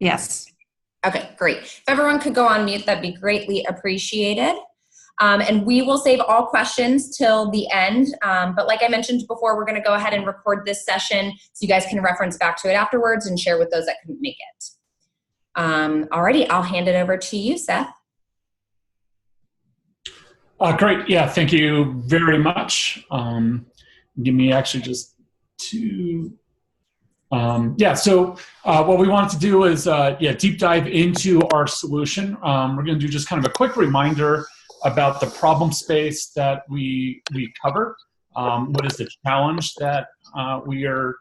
Yes. Okay, great. If everyone could go on mute, that'd be greatly appreciated. And we will save all questions till the end. But like I mentioned before, we're going to go ahead and record this session so you guys can reference back to it afterwards and share with those that couldn't make it. Alrighty, I'll hand it over to you, Seth. Great. Yeah, thank you very much. Give me actually just two. So what we wanted to do is deep dive into our solution. We're going to do just kind of a quick reminder about the problem space that we cover. What is the challenge that we are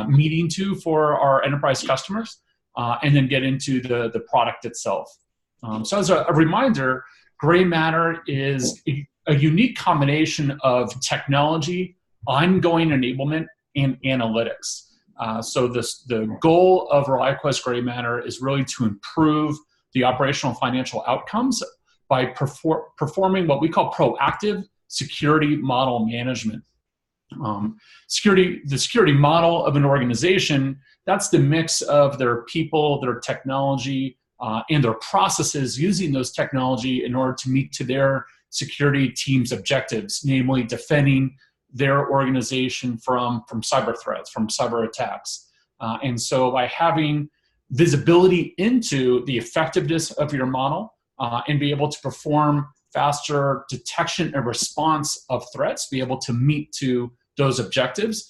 meeting to for our enterprise customers, and then get into the product itself. So as a reminder, Gray Matter is a unique combination of technology, ongoing enablement, and analytics. So the goal of ReliaQuest Gray Matter is really to improve the operational financial outcomes by performing what we call proactive security model management. The security model of an organization, that's the mix of their people, their technology, and their processes using those technology in order to meet to their security team's objectives, namely defending their organization from cyber threats, from cyber attacks. And so by having visibility into the effectiveness of your model and be able to perform faster detection and response of threats, be able to meet to those objectives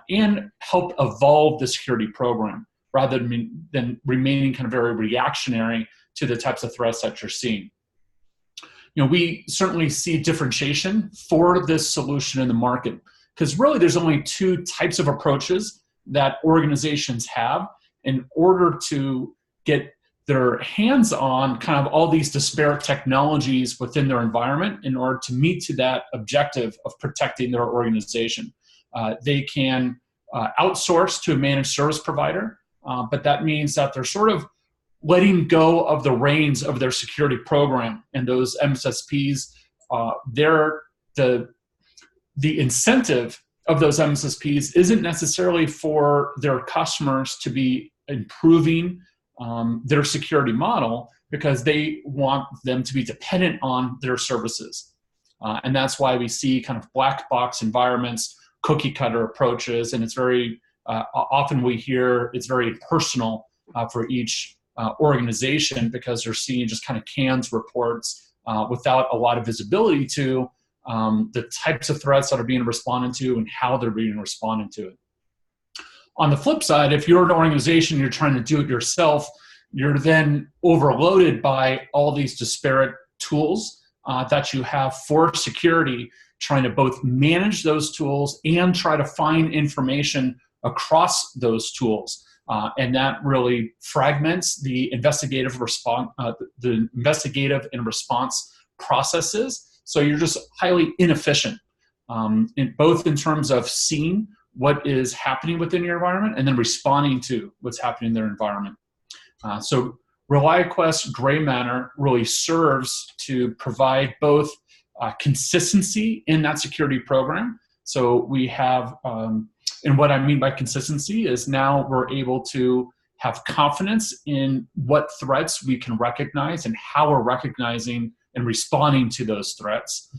and help evolve the security program rather than remaining kind of very reactionary to the types of threats that you're seeing. We certainly see differentiation for this solution in the market because really there's only two types of approaches that organizations have in order to get their hands on kind of all these disparate technologies within their environment in order to meet to that objective of protecting their organization. They can outsource to a managed service provider, but that means that they're sort of letting go of the reins of their security program, and those MSSPs, the incentive of those MSSPs isn't necessarily for their customers to be improving their security model because they want them to be dependent on their services. And that's why we see kind of black box environments, cookie cutter approaches, and it's very, often we hear it's very personal for each organization because they're seeing just kind of canned reports without a lot of visibility to the types of threats that are being responded to and how they're being responded to it. On the flip side, if you're an organization, you're trying to do it yourself, you're then overloaded by all these disparate tools that you have for security, trying to both manage those tools and try to find information across those tools. And that really fragments the investigative and response processes. So you're just highly inefficient, both in terms of seeing what is happening within your environment and then responding to what's happening in their environment. So ReliaQuest Gray Matter really serves to provide both consistency in that security program. So we have, and what I mean by consistency is now we're able to have confidence in what threats we can recognize and how we're recognizing and responding to those threats,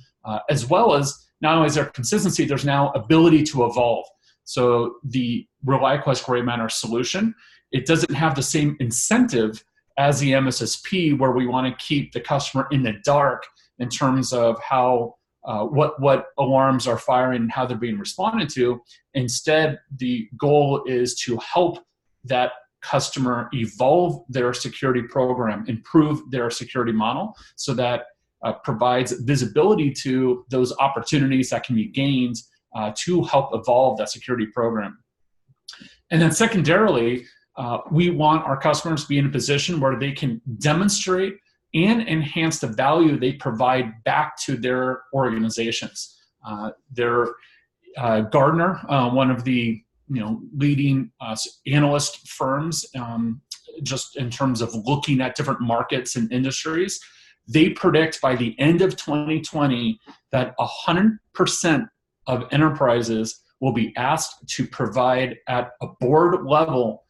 as well as not only is there consistency, there's now ability to evolve. So the ReliaQuest Gray Matter solution, it doesn't have the same incentive as the MSSP where we want to keep the customer in the dark in terms of how what alarms are firing and how they're being responded to. Instead, the goal is to help that customer evolve their security program, improve their security model so that provides visibility to those opportunities that can be gained to help evolve that security program. And then secondarily, we want our customers to be in a position where they can demonstrate and enhance the value they provide back to their organizations. Gartner, one of the leading analyst firms, just in terms of looking at different markets and industries, they predict by the end of 2020 that 100% of enterprises will be asked to provide at a board level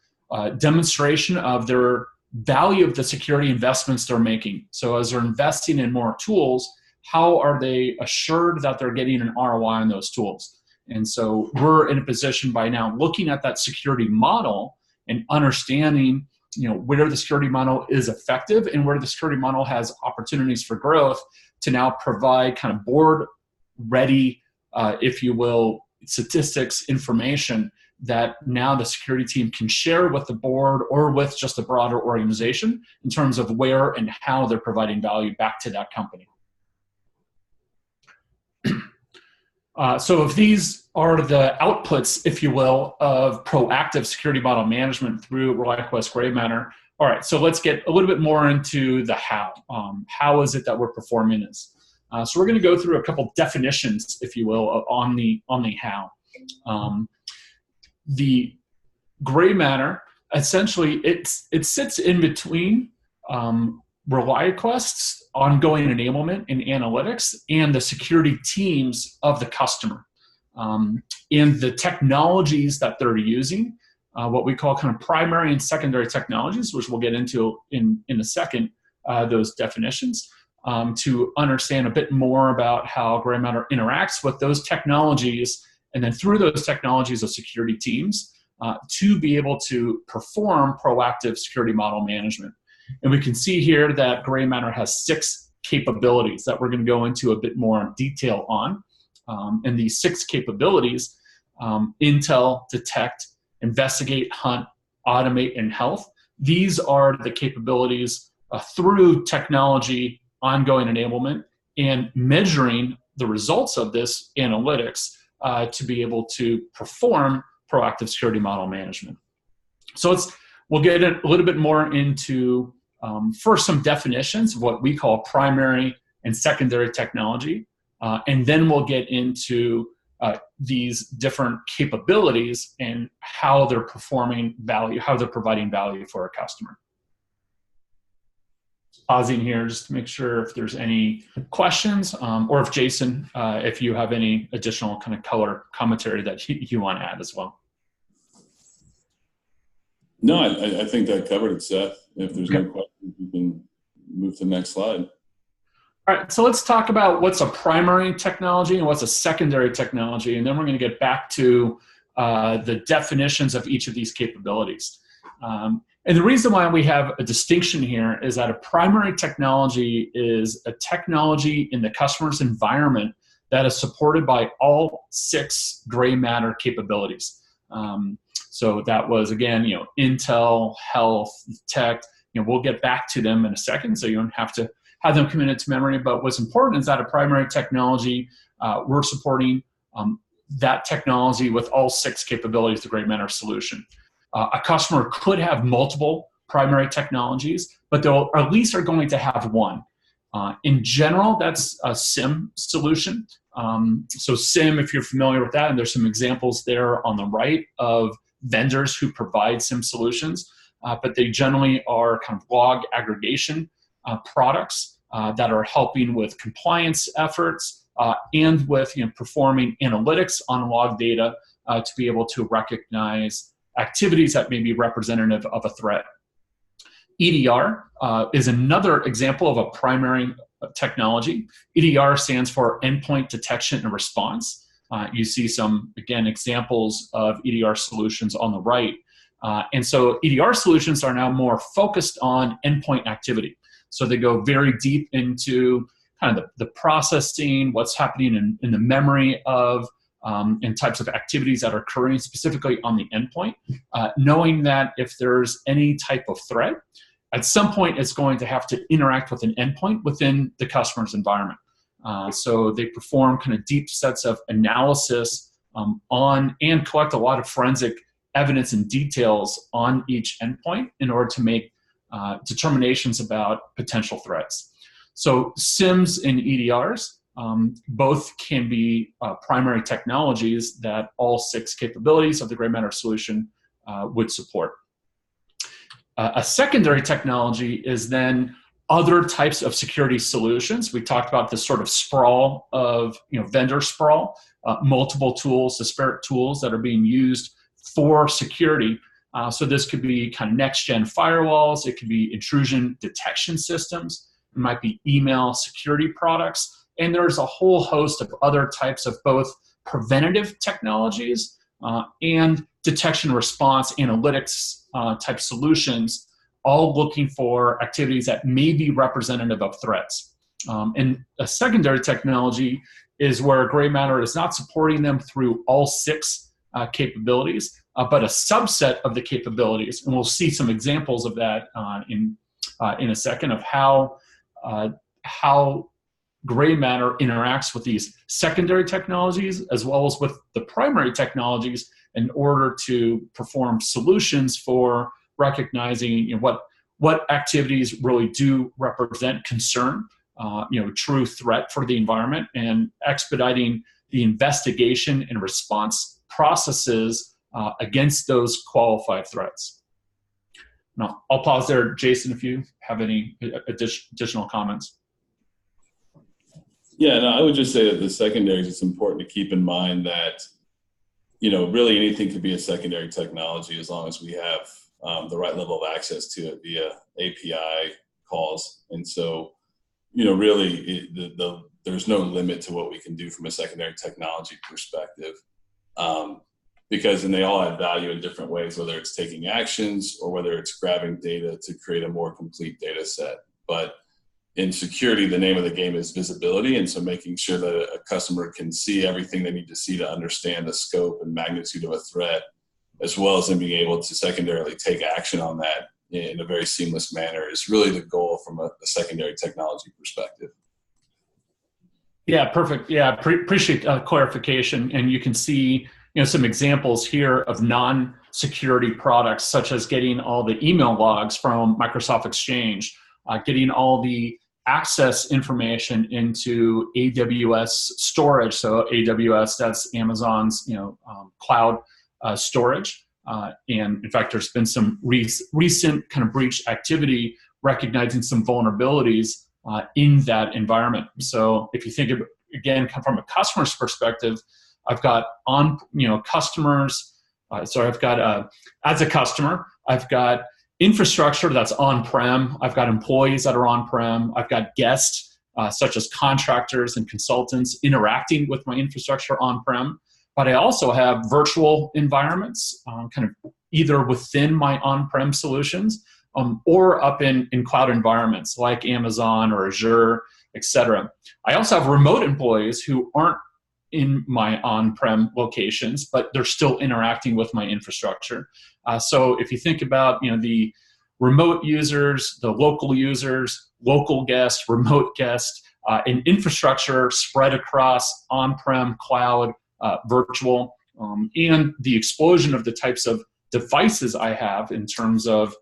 demonstration of their value of the security investments they're making. So as they're investing in more tools, how are they assured that they're getting an ROI on those tools? And so we're in a position by now looking at that security model and understanding, where the security model is effective and where the security model has opportunities for growth to now provide kind of board ready, if you will, statistics, information that now the security team can share with the board or with just the broader organization in terms of where and how they're providing value back to that company. So if these are the outputs, if you will, of proactive security model management through ReliaQuest Gray Matter, all right, so let's get a little bit more into the how. How is it that we're performing this? So we're going to go through a couple definitions, if you will, on the how. The Gray Matter, essentially, it sits in between ReliaQuest's ongoing enablement and analytics and the security teams of the customer. And the technologies that they're using, what we call kind of primary and secondary technologies, which we'll get into in a second, those definitions, to understand a bit more about how Gray Matter interacts with those technologies, and then through those technologies of security teams to be able to perform proactive security model management. And we can see here that Gray Matter has 6 capabilities that we're going to go into a bit more detail on. And these 6 capabilities, intel, detect, investigate, hunt, automate, and health, these are the capabilities through technology, ongoing enablement, and measuring the results of this analytics to be able to perform proactive security model management. So we'll get a little bit more into first some definitions of what we call primary and secondary technology, and then we'll get into these different capabilities and how they're performing value, how they're providing value for a customer. Pausing here just to make sure if there's any questions, or if Jason, if you have any additional kind of color commentary that you want to add as well. No, I think that covered it, Seth. If there's no questions, we can move to the next slide. All right, so let's talk about what's a primary technology and what's a secondary technology, and then we're going to get back to the definitions of each of these capabilities. And the reason why we have a distinction here is that a primary technology is a technology in the customer's environment that is supported by all 6 Gray Matter capabilities. So that was, again, intel, health, tech. We'll get back to them in a second, so you don't have to have them committed to memory. But what's important is that a primary technology, we're supporting that technology with all 6 capabilities of the Gray Matter solution. A customer could have multiple primary technologies, but they'll at least are going to have one. In general, that's a SIEM solution. So SIEM, if you're familiar with that, and there's some examples there on the right of vendors who provide SIEM solutions, but they generally are kind of log aggregation products that are helping with compliance efforts and with performing analytics on log data to be able to recognize activities that may be representative of a threat. EDR is another example of a primary technology. EDR stands for Endpoint Detection and Response. You see some, again, examples of EDR solutions on the right. And so EDR solutions are now more focused on endpoint activity. So they go very deep into kind of the processing, what's happening in the memory of, and types of activities that are occurring specifically on the endpoint, knowing that if there's any type of threat, at some point it's going to have to interact with an endpoint within the customer's environment. So they perform kind of deep sets of analysis on and collect a lot of forensic evidence and details on each endpoint in order to make determinations about potential threats. So SIEMs and EDRs both can be primary technologies that all 6 capabilities of the Gray Matter solution would support. A secondary technology is then other types of security solutions. We talked about this sort of sprawl of vendor sprawl, multiple tools, disparate tools that are being used for security. So this could be kind of next-gen firewalls. It could be intrusion detection systems. It might be email security products. And there's a whole host of other types of both preventative technologies and detection response analytics type solutions, all looking for activities that may be representative of threats. And a secondary technology is where Gray Matter is not supporting them through all 6 capabilities, but a subset of the capabilities. And we'll see some examples of that in a second of how Gray Matter interacts with these secondary technologies as well as with the primary technologies in order to perform solutions for recognizing what activities really do represent concern, true threat for the environment, and expediting the investigation and response processes against those qualified threats. Now, I'll pause there, Jason, if you have any additional comments. Yeah, no, I would just say that the secondaries, it's important to keep in mind that, really anything could be a secondary technology as long as we have the right level of access to it via API calls. And so, really there's no limit to what we can do from a secondary technology perspective. Because they all add value in different ways, whether it's taking actions or whether it's grabbing data to create a more complete data set. But in security, the name of the game is visibility. And so making sure that a customer can see everything they need to see to understand the scope and magnitude of a threat, as well as them being able to secondarily take action on that in a very seamless manner, is really the goal from a secondary technology perspective. Yeah, perfect. Yeah, appreciate clarification. And you can see some examples here of non-security products, such as getting all the email logs from Microsoft Exchange, getting all the access information into AWS storage. So AWS, that's Amazon's cloud storage. And in fact, there's been some recent kind of breach activity recognizing some vulnerabilities in that environment. So if you think of, again, from a customer's perspective, I've got customers. So I've got, as a customer, I've got infrastructure that's on-prem. I've got employees that are on-prem. I've got guests, such as contractors and consultants, interacting with my infrastructure on-prem. But I also have virtual environments, kind of either within my on-prem solutions or up in cloud environments like Amazon or Azure, et cetera. I also have remote employees who aren't in my on-prem locations, but they're still interacting with my infrastructure. So if you think about the remote users, the local users, local guests, remote guests, and infrastructure spread across on-prem, cloud, virtual, and the explosion of the types of devices I have in terms of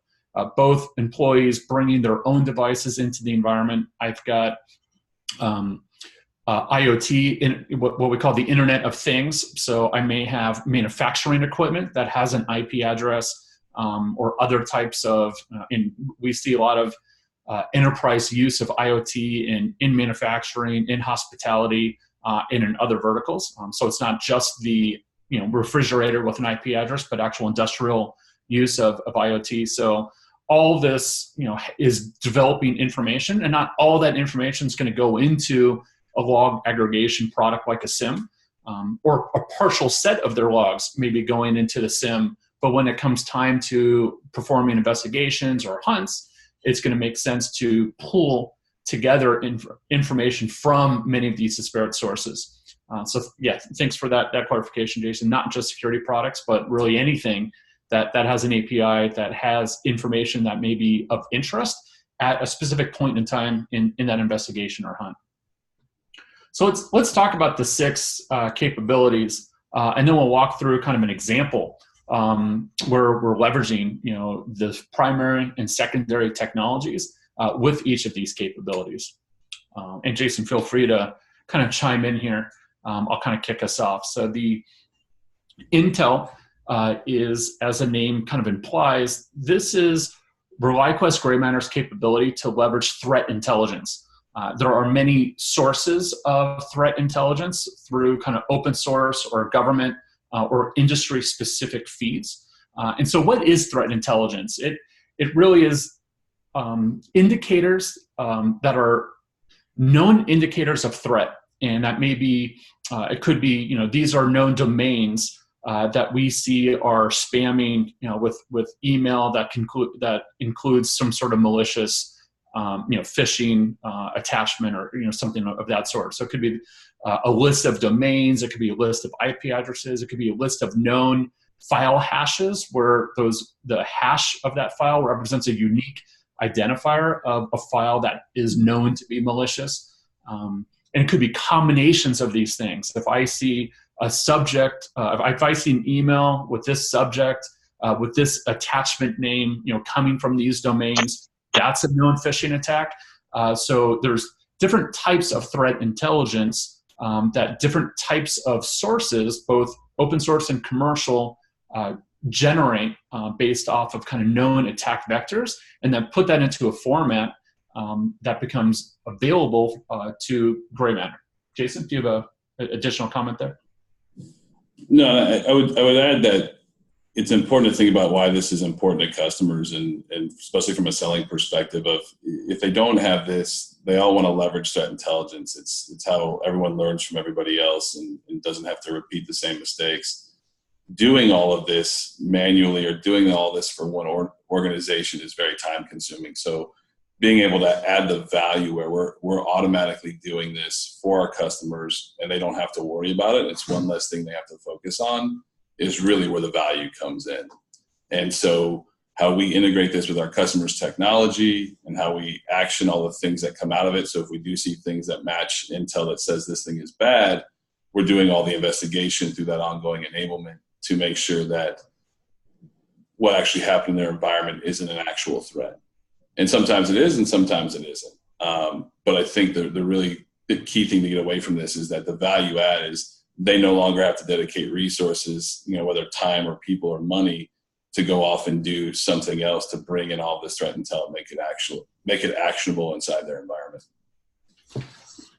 both employees bringing their own devices into the environment. I've got IoT, in what we call the Internet of Things. So I may have manufacturing equipment that has an IP address or other types of, and we see a lot of enterprise use of IoT in manufacturing, in hospitality, and in other verticals. So it's not just the refrigerator with an IP address, but actual industrial use of IoT. So all this is developing information, and not all that information is going to go into a log aggregation product like a SIEM, or a partial set of their logs maybe going into the SIEM. But when it comes time to performing investigations or hunts, it's going to make sense to pull together information from many of these disparate sources. So yeah, thanks for that clarification, Jason. Not just security products, but really anything that has an API that has information that may be of interest at a specific point in time in that investigation or hunt. So let's talk about the 6 capabilities, and then we'll walk through kind of an example where we're leveraging the primary and secondary technologies with each of these capabilities. And Jason, feel free to kind of chime in here. I'll kind of kick us off. So the Intel is, as the name kind of implies, this is ReliaQuest Gray Matter's capability to leverage threat intelligence. There are many sources of threat intelligence through kind of open source or government or industry-specific feeds. And so what is threat intelligence? It really is indicators that are known indicators of threat. And that may be, it could be, these are known domains that we see are spamming, with email that includes some sort of malicious, phishing attachment or something of that sort. So it could be a list of domains. It could be a list of IP addresses. It could be a list of known file hashes where the hash of that file represents a unique identifier of a file that is known to be malicious. And it could be combinations of these things. If I see a subject, if I see an email with this subject, with this attachment name, coming from these domains, that's a known phishing attack. So there's different types of threat intelligence that different types of sources, both open source and commercial, generate based off of kind of known attack vectors, and then put that into a format that becomes available to Gray Matter. Jason, do you have an additional comment there? No, I would add that it's important to think about why this is important to customers, and especially from a selling perspective of if they don't have this, they all want to leverage threat intelligence. It's how everyone learns from everybody else and doesn't have to repeat the same mistakes. Doing all of this manually or doing all this for one organization is very time consuming. So being able to add the value where we're automatically doing this for our customers and they don't have to worry about it, it's one less thing they have to focus on, is really where the value comes in. And so how we integrate this with our customers' technology and how we action all the things that come out of it. So if we do see things that match intel that says this thing is bad, we're doing all the investigation through that ongoing enablement to make sure that what actually happened in their environment isn't an actual threat. And sometimes it is, and sometimes it isn't. But I think the key thing to get away from this is that the value add is they no longer have to dedicate resources, whether time or people or money, to go off and do something else to bring in all this threat intel and make it actionable inside their environment.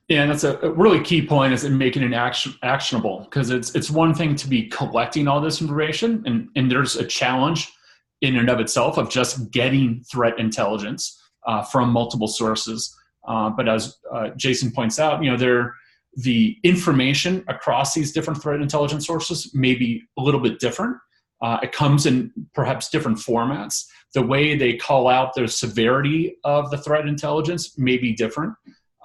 Yeah, and that's a really key point, is in making it actionable, because it's one thing to be collecting all this information, and there's a challenge in and of itself of just getting threat intelligence from multiple sources. But as Jason points out, the information across these different threat intelligence sources may be a little bit different. It comes in perhaps different formats. The way they call out the severity of the threat intelligence may be different.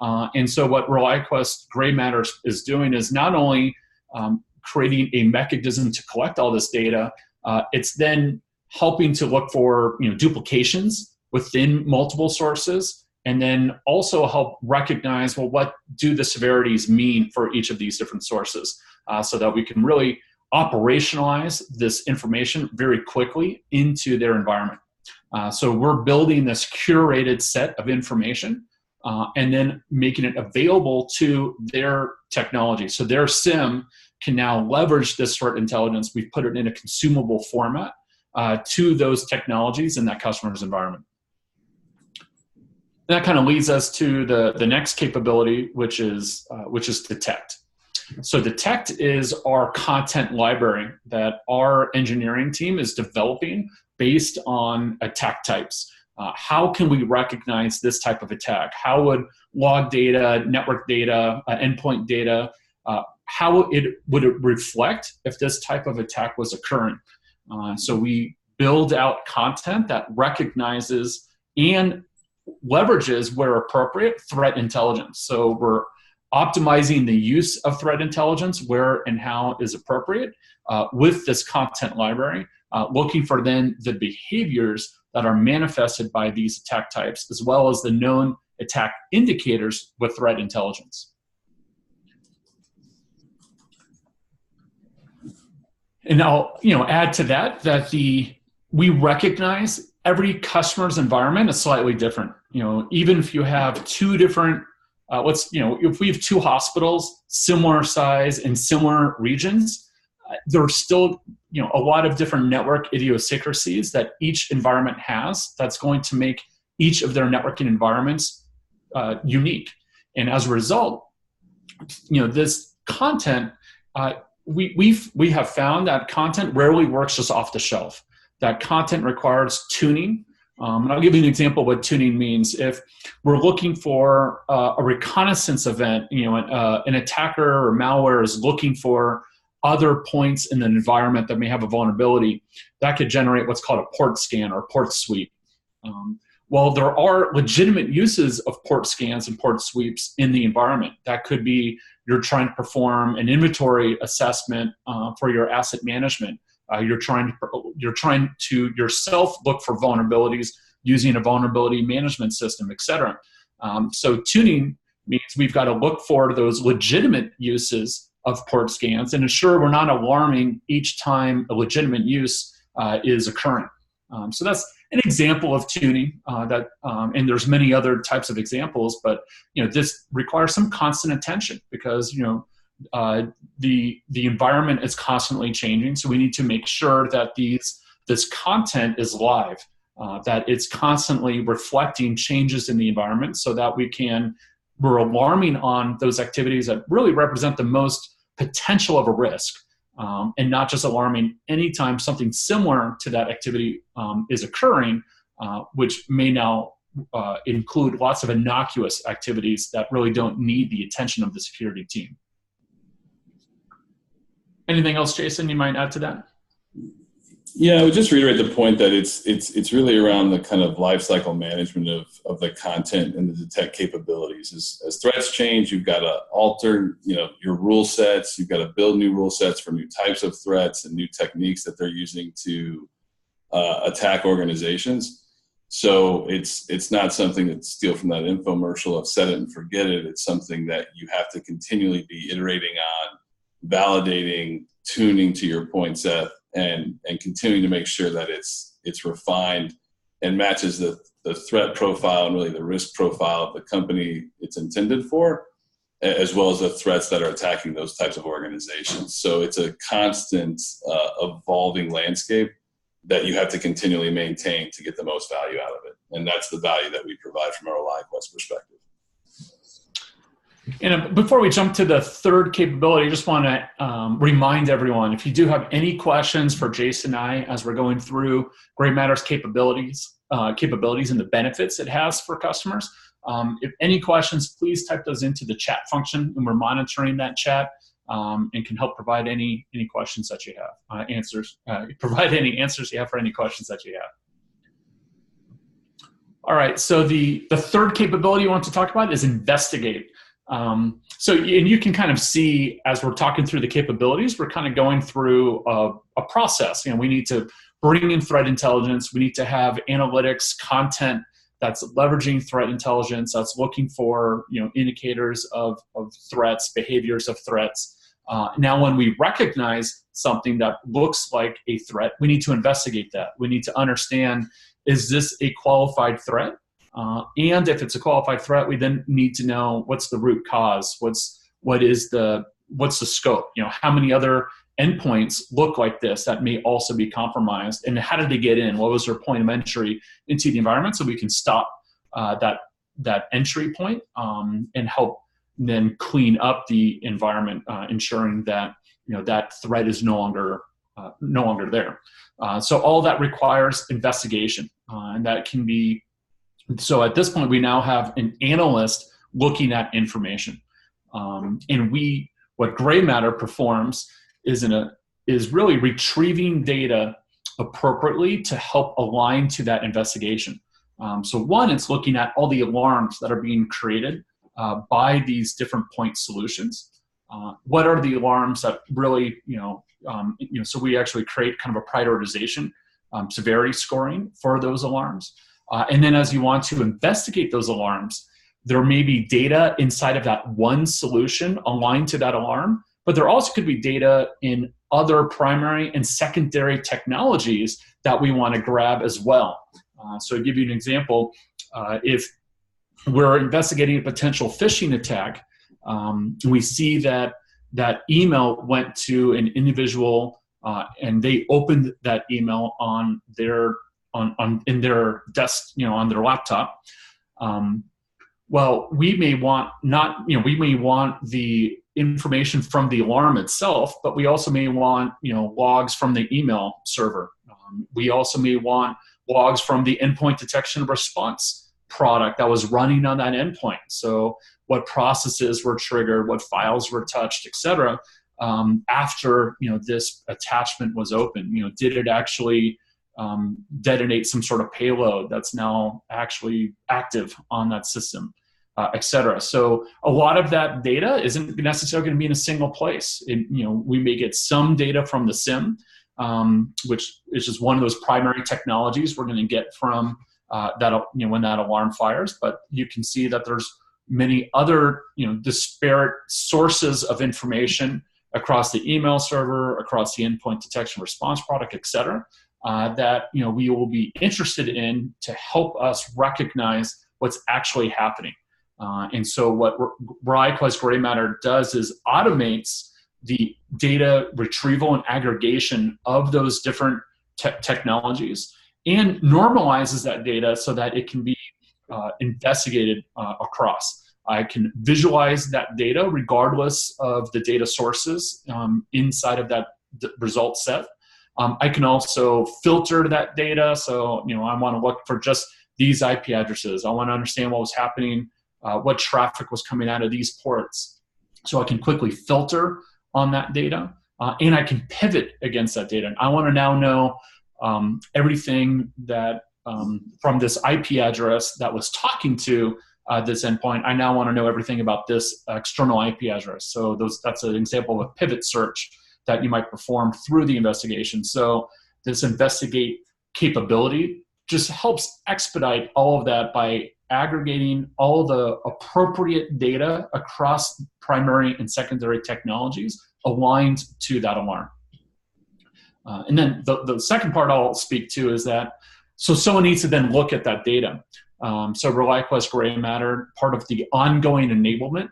And so what ReliaQuest Gray Matter is doing is not only creating a mechanism to collect all this data, it's then helping to look for duplications within multiple sources, and then also help recognize, well, what do the severities mean for each of these different sources, so that we can really operationalize this information very quickly into their environment. So we're building this curated set of information and then making it available to their technology. So their SIM can now leverage this threat intelligence. We've put it in a consumable format to those technologies in that customer's environment. And that kind of leads us to the next capability, which is Detect. So Detect is our content library that our engineering team is developing based on attack types. How can we recognize this type of attack? How would log data, network data, endpoint data, how would it reflect if this type of attack was occurring? So we build out content that recognizes and leverages, where appropriate, threat intelligence. So we're optimizing the use of threat intelligence where and how is appropriate with this content library, looking for then the behaviors that are manifested by these attack types, as well as the known attack indicators with threat intelligence. And I'll add to that we recognize every customer's environment is slightly different. Even if you have two different, if we have two hospitals, similar size in similar regions, there's still a lot of different network idiosyncrasies that each environment has that's going to make each of their networking environments unique. And as a result, this content, we have found that content rarely works just off the shelf. that content requires tuning. And I'll give you an example of what tuning means. If we're looking for a reconnaissance event, an attacker or malware is looking for other points in an environment that may have a vulnerability, that could generate what's called a port scan or port sweep. Well, there are legitimate uses of port scans and port sweeps in the environment. That could be you're trying to perform an inventory assessment for your asset management. You're trying to yourself look for vulnerabilities using a vulnerability management system, et cetera. So tuning means we've got to look for those legitimate uses of port scans and ensure we're not alarming each time a legitimate use is occurring. So that's an example of tuning and there's many other types of examples, but this requires some constant attention because the environment is constantly changing, so we need to make sure that this content is live, that it's constantly reflecting changes in the environment, so that we're alarming on those activities that really represent the most potential of a risk, and not just alarming anytime something similar to that activity is occurring, which may now include lots of innocuous activities that really don't need the attention of the security team. Anything else, Jason, you might add to that? Yeah, I would just reiterate the point that it's really around the kind of life cycle management of the content and the detect capabilities. As threats change, you've got to alter your rule sets. You've got to build new rule sets for new types of threats and new techniques that they're using to attack organizations. So it's not something that steal from that infomercial of set it and forget it. It's something that you have to continually be iterating on, validating, tuning, to your point, Seth, and continuing to make sure that it's refined and matches the threat profile and really the risk profile of the company it's intended for, as well as the threats that are attacking those types of organizations. So it's a constant evolving landscape that you have to continually maintain to get the most value out of it. And that's the value that we provide from a ReliaQuest perspective. And before we jump to the third capability, I just want to remind everyone, if you do have any questions for Jason and I as we're going through Grey Matter's capabilities and the benefits it has for customers, if any questions, please type those into the chat function, and we're monitoring that chat and can help provide any questions that you have, provide any answers you have for any questions that you have. All right, so the third capability you want to talk about is investigate. And you can kind of see as we're talking through the capabilities, we're kind of going through a process. We need to bring in threat intelligence. We need to have analytics content that's leveraging threat intelligence, that's looking for indicators of threats, behaviors of threats. Now, when we recognize something that looks like a threat, we need to investigate that. We need to understand, is this a qualified threat? And if it's a qualified threat, we then need to know what's the root cause, what's the scope, how many other endpoints look like this that may also be compromised, and how did they get in? What was their point of entry into the environment, so we can stop that entry point and help then clean up the environment, ensuring that that threat is no longer there. So all that requires investigation, and that can be. So at this point, we now have an analyst looking at information, and what Grey Matter performs is really retrieving data appropriately to help align to that investigation. So one, it's looking at all the alarms that are being created by these different point solutions. What are the alarms that really, so we actually create kind of a prioritization, severity scoring for those alarms. And then as you want to investigate those alarms, there may be data inside of that one solution aligned to that alarm, but there also could be data in other primary and secondary technologies that we want to grab as well. So to give you an example, if we're investigating a potential phishing attack, we see that email went to an individual and they opened that email on their in their desk, on their laptop. Well, we may want the information from the alarm itself, but we also may want logs from the email server. We also may want logs from the endpoint detection response product that was running on that endpoint. So what processes were triggered, what files were touched, et cetera, after this attachment was open. Did it actually detonate some sort of payload that's now actually active on that system, et cetera. So a lot of that data isn't necessarily going to be in a single place. We may get some data from the SIEM, which is just one of those primary technologies we're going to get from when that alarm fires. But you can see that there's many other disparate sources of information across the email server, across the endpoint detection response product, et cetera, that we will be interested in to help us recognize what's actually happening. And so what ReliaQuest Gray Matter does is automates the data retrieval and aggregation of those different technologies and normalizes that data so that it can be investigated across. I can visualize that data regardless of the data sources inside of that result set. I can also filter that data. So, I want to look for just these IP addresses. I want to understand what was happening, what traffic was coming out of these ports. So I can quickly filter on that data, and I can pivot against that data. And I want to now know everything that from this IP address that was talking to this endpoint. I now want to know everything about this external IP address. So that's an example of a pivot search that you might perform through the investigation. So this investigate capability just helps expedite all of that by aggregating all the appropriate data across primary and secondary technologies aligned to that alarm. And then the second part I'll speak to is that, so someone needs to then look at that data. So ReliaQuest Gray Matter, part of the ongoing enablement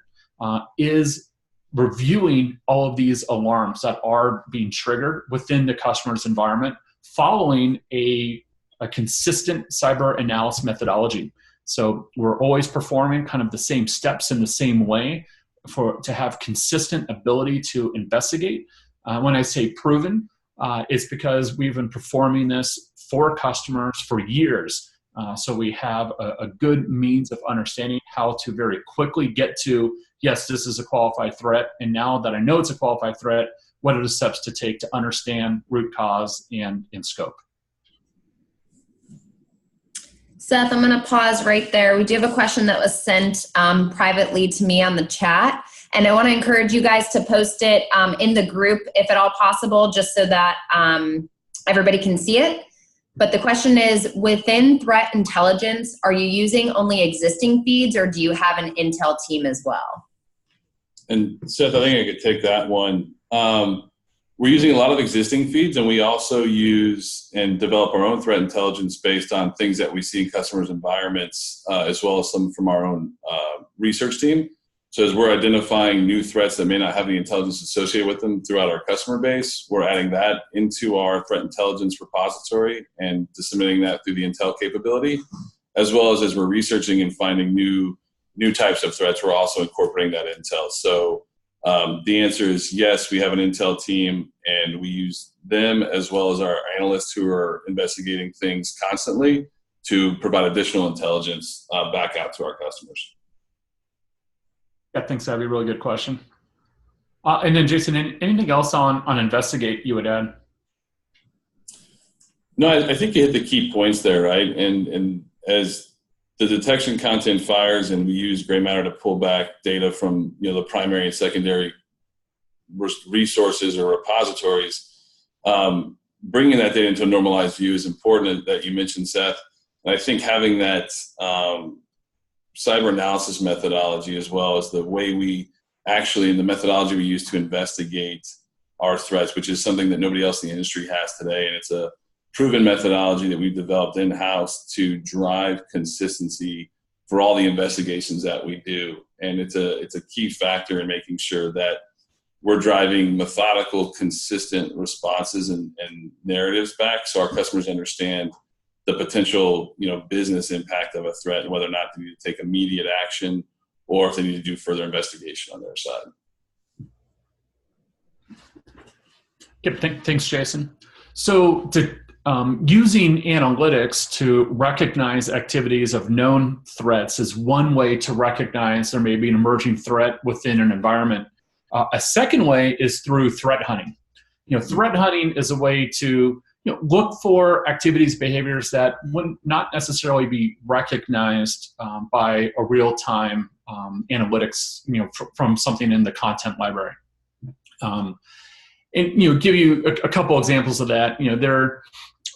is reviewing all of these alarms that are being triggered within the customer's environment following a consistent cyber analysis methodology. So we're always performing kind of the same steps in the same way to have consistent ability to investigate. When I say proven, it's because we've been performing this for customers for years. So we have a good means of understanding how to very quickly get to, yes, this is a qualified threat. And now that I know it's a qualified threat, what are the steps to take to understand root cause and scope? Seth, I'm going to pause right there. We do have a question that was sent privately to me on the chat. And I want to encourage you guys to post it in the group, if at all possible, just so that everybody can see it. But the question is, within threat intelligence, are you using only existing feeds, or do you have an intel team as well? And Seth, I think I could take that one. We're using a lot of existing feeds, and we also use and develop our own threat intelligence based on things that we see in customers' environments, as well as some from our own research team. So as we're identifying new threats that may not have any intelligence associated with them throughout our customer base, we're adding that into our threat intelligence repository and disseminating that through the intel capability, as well as we're researching and finding new types of threats, we're also incorporating that intel. So the answer is yes, we have an intel team, and we use them as well as our analysts who are investigating things constantly to provide additional intelligence back out to our customers. Yeah, thanks, that'd be a really good question. And then Jason, anything else on Investigate you would add? No, I think you hit the key points there, right? And as the detection content fires, and we use Gray Matter to pull back data from the primary and secondary resources or repositories, bringing that data into a normalized view is important, that you mentioned, Seth. And I think having that cyber analysis methodology, as well as the way we actually, in the methodology we use to investigate our threats, which is something that nobody else in the industry has today, and it's a proven methodology that we've developed in-house to drive consistency for all the investigations that we do. And it's a key factor in making sure that we're driving methodical, consistent responses and narratives back, so our customers understand the potential business impact of a threat, and whether or not they need to take immediate action or if they need to do further investigation on their side. Yep, thanks, Jason. So to using analytics to recognize activities of known threats is one way to recognize there may be an emerging threat within an environment. A second way is through threat hunting. Threat hunting is a way to look for activities, behaviors that would not necessarily be recognized by a real-time analytics, from something in the content library. And give you a couple examples of that.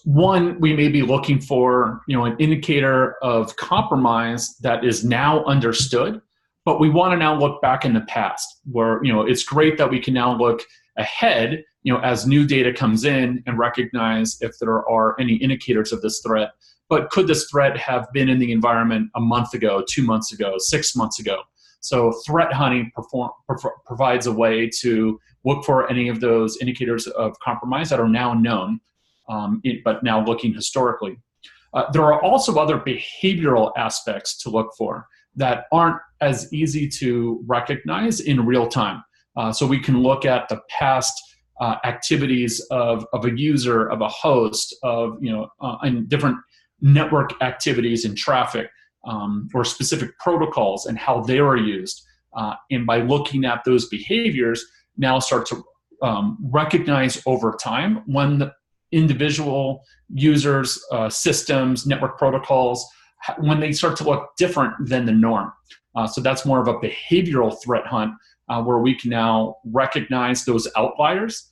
One, we may be looking for an indicator of compromise that is now understood, but we want to now look back in the past, where it's great that we can now look ahead, as new data comes in and recognize if there are any indicators of this threat. But could this threat have been in the environment a month ago, 2 months ago, 6 months ago? So threat hunting provides a way to look for any of those indicators of compromise that are now known, but now looking historically. There are also other behavioral aspects to look for that aren't as easy to recognize in real time. So we can look at the past activities of a user, of a host, of and different network activities and traffic, or specific protocols and how they were used. And by looking at those behaviors, now start to recognize over time when the individual users, systems, network protocols, when they start to look different than the norm. So that's more of a behavioral threat hunt, where we can now recognize those outliers.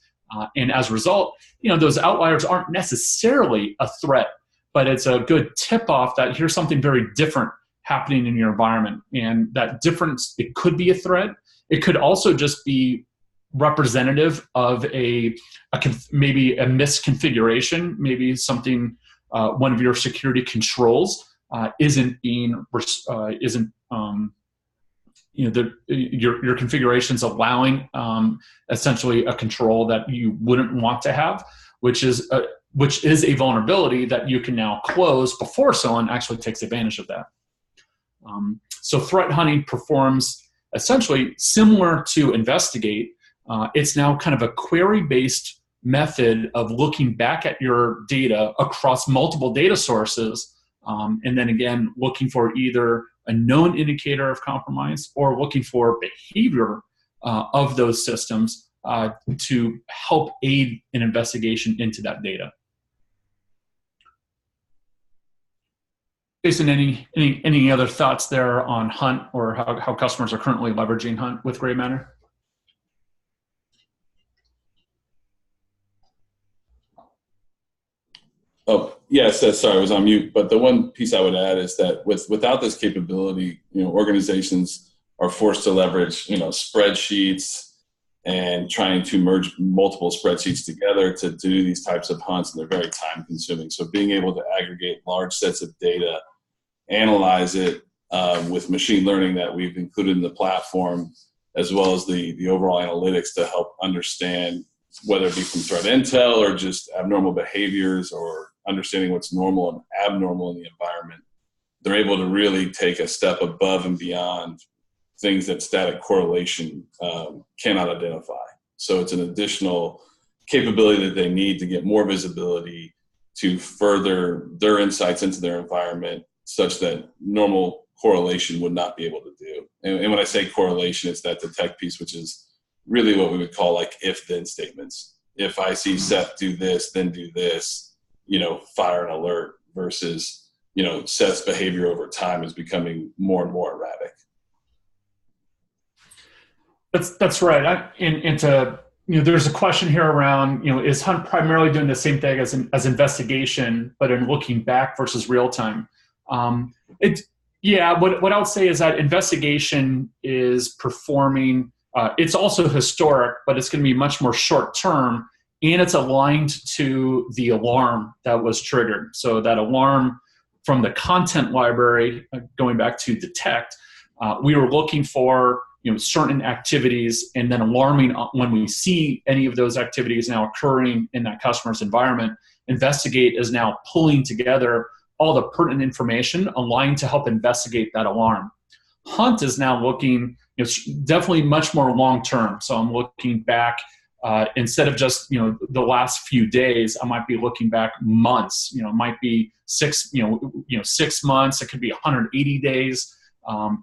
And as a result, those outliers aren't necessarily a threat, but it's a good tip-off that here's something very different happening in your environment. And that difference, it could be a threat. It could also just be representative of maybe a misconfiguration, maybe something, one of your security controls your configuration's allowing essentially a control that you wouldn't want to have, which is a vulnerability that you can now close before someone actually takes advantage of that. So threat hunting performs essentially similar to investigate. It's now kind of a query-based method of looking back at your data across multiple data sources, and then again looking for either a known indicator of compromise or looking for behavior of those systems to help aid an investigation into that data. Jason, any other thoughts there on Hunt or how customers are currently leveraging Hunt with Grey Matter? Oh, yes, sorry, I was on mute. But the one piece I would add is that without this capability, organizations are forced to leverage, spreadsheets and trying to merge multiple spreadsheets together to do these types of hunts, and they're very time consuming. So being able to aggregate large sets of data, analyze it with machine learning that we've included in the platform, as well as the overall analytics to help understand whether it be from threat intel or just abnormal behaviors or understanding what's normal and abnormal in the environment, they're able to really take a step above and beyond things that static correlation cannot identify. So it's an additional capability that they need to get more visibility to further their insights into their environment such that normal correlation would not be able to do. And when I say correlation, it's that detect piece, which is really what we would call like if-then statements. If I see Seth do this, then do this, fire an alert, versus, Seth's behavior over time is becoming more and more erratic. That's right. There's a question here around, is Hunt primarily doing the same thing as investigation, but in looking back versus real time? What I would say is that investigation is performing. It's also historic, but it's going to be much more short term, and it's aligned to the alarm that was triggered. So that alarm from the content library, going back to detect, we were looking for certain activities, and then alarming when we see any of those activities now occurring in that customer's environment. Investigate is now pulling together all the pertinent information aligned to help investigate that alarm. Hunt is now looking, definitely much more long term. So I'm looking back instead of just, the last few days, I might be looking back months. It might be 6 months. It could be 180 days.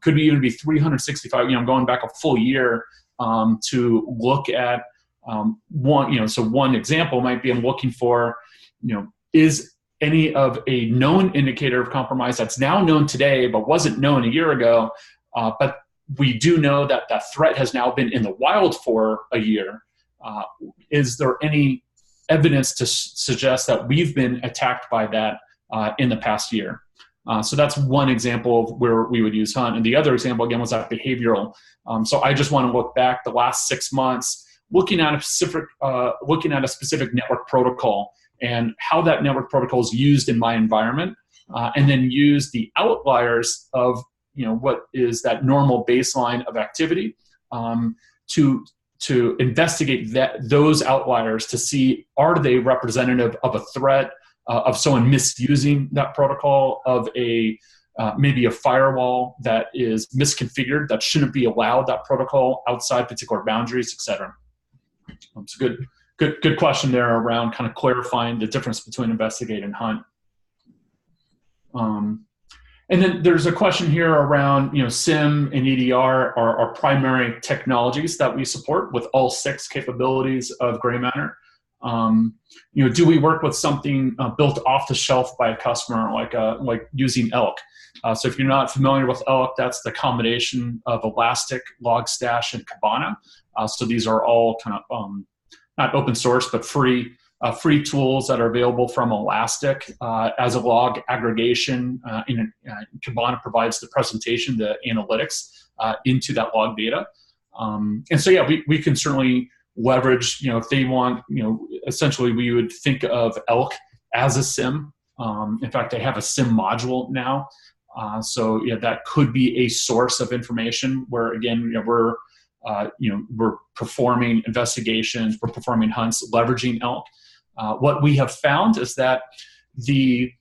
Could even be 365. Going back a full year to look at one. So one example might be I'm looking for, is any of a known indicator of compromise that's now known today but wasn't known a year ago, but we do know that that threat has now been in the wild for a year. Is there any evidence to suggest that we've been attacked by that in the past year? So that's one example of where we would use Hunt. And the other example, again, was that behavioral. So I just want to look back the last 6 months, looking at a specific network protocol and how that network protocol is used in my environment, and then use the outliers of what is that normal baseline of activity to investigate those outliers to see, are they representative of a threat, of someone misusing that protocol, of maybe a firewall that is misconfigured that shouldn't be allowed that protocol outside particular boundaries, etc. It's a good question there around kind of clarifying the difference between investigate and hunt. And then there's a question here around, SIEM and EDR are primary technologies that we support with all 6 capabilities of Gray Matter. Do we work with something built off the shelf by a customer like using Elk? So if you're not familiar with Elk, that's the combination of Elastic, Logstash, and Kibana. So these are all kind of not open source, but free tools that are available from Elastic as a log aggregation. Kibana provides the presentation, the analytics into that log data. And so, yeah, we can certainly leverage, if they want, essentially we would think of Elk as a SIEM. In fact, they have a SIEM module now. So, yeah, that could be a source of information where, again, we're performing investigations, we're performing hunts, leveraging Elk. What we have found is that the